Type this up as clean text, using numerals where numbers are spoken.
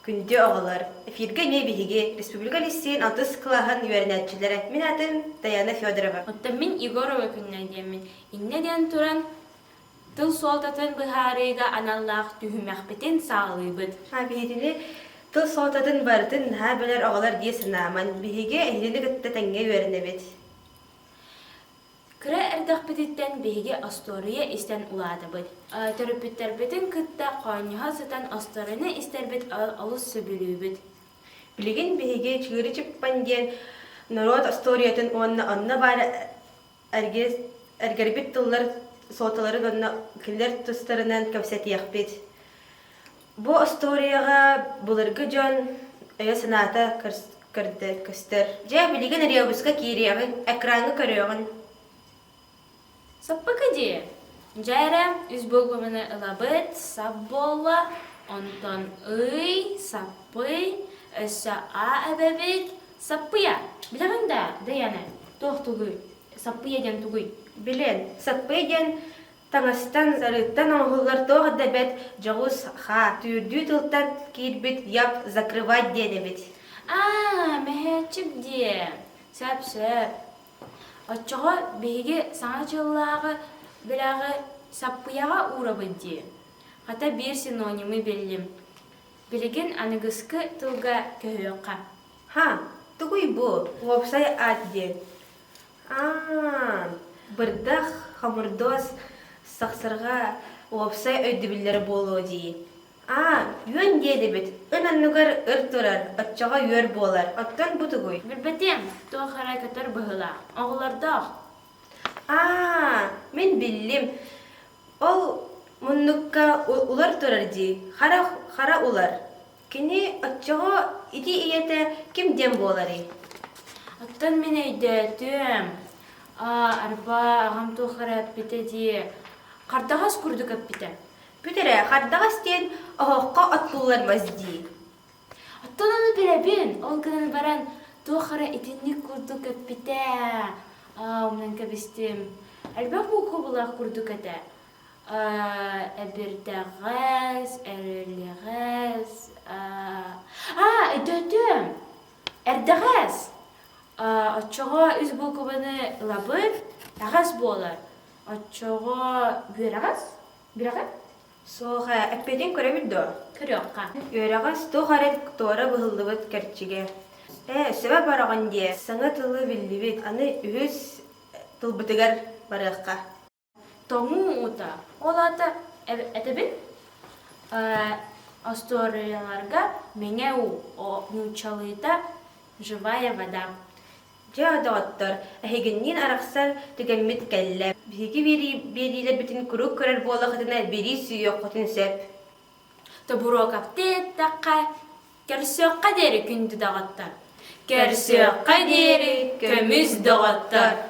күндө оҕолор. Эфирге не биһиги Республика Листин атыс кылаһын үөрнәтчиләре. Мин атын Даяна Федорова. Оттан мин Егорова күннән диэмин. Инне диэн туран тыл суолтатын быһаарыйга аналлаах түһүмэхпитин саалыыбыт. Биһитини тыл соотатын бартын ха белер оҕолор дие сынааман. Биһиге эһилини кытта тәңҥэ үөрнэбит. Кыра эрдэхпититтен биһиги остория истен улаатабыт. Төрөпүттэрбитин кытта қойнуха сытан осторыны истербит олус сөбүлүүбүт. Билигин биһиги чыгыры чыппан диэн народ историятын онна бары эргербит тыллар сооталарын онна киллер тустарынан көпсетиэхпит. Бу историяга булыргы жон өйө сынаата көстөр. Же билигин эриябыска кириягын, экранга көрөөгүн. Саппыка дие. Жайра үзбөлгөмүнө ылабыт, сап болла, онтон ый, саппый, өссө а эбебит, саппыя. Билеген да, Даяна, тохтугуй, саппыя ден тугуй. Билен, саппый ден таңастан зарыттан оңғылар тоғы дәбет жоғыз ха, түйірдүй тылттан кирбит яп закрывать денебит. Мәхәчіп де. Сәп. Отчоға бейге саңа жыллағы білағы саппыяға урабыд де. Қата бір синонимы белім. Білеген анығысқы тылға көхіоққа. Тугуй бу, уопсай ат ден. Бырдах хамырдос сақсырға уопсай өйдібілері болу дей. Юан деді бит, ынаннығар ыр тұрар, отчаға юар болар, оттан бұ тугуй. Білбәтем, тоқ харай көтір бұғыла, оғылардақ. Мен білім. Ол мұнныққа улар тұрар дей, хара улар. Кені отчаға иди иеті кім дем болары? Оттан мен өйдәтім. Арба ағам тоқ харай әппеті де, қардағас күрдік әппеті. Бүтере, қардағас ден оғыққа отпулар мазди. Оттан оны біләбін, ол күнін баран тоқара итінник күрдік әппеті. Онан көбістім. Әлбәк бұл көбілақ күрдік әті. Әбірдағыз, әрілігіз. Өдетім. Әрдағыз. Отчоға үз бұл көбіні лабыр, ағыз болар. Отчоға бүйірағыз? Бүйірағыз? Соға әппеден көрі білді? Көрі оққа. Үйрағыз тоғарет тора бұғылдыбыт кәрчіге. Сөбә бараған де, саңа тылы білді бет, аны үз тылбытығар барыққа. Тоңу ұта. Ол ата әтебін историяларға мене нучалыйта живая вода. Жа дағаттар, әхегіннен арақсар түгәммет кәлләп. Бігі берилер бітін күрік көрер болақытына бері сүйе қотын сөп. Табурок аптет таққа, кәрсөққа дәрі күнді дағаттар. Кәрсөққа дәрі көміз дағаттар.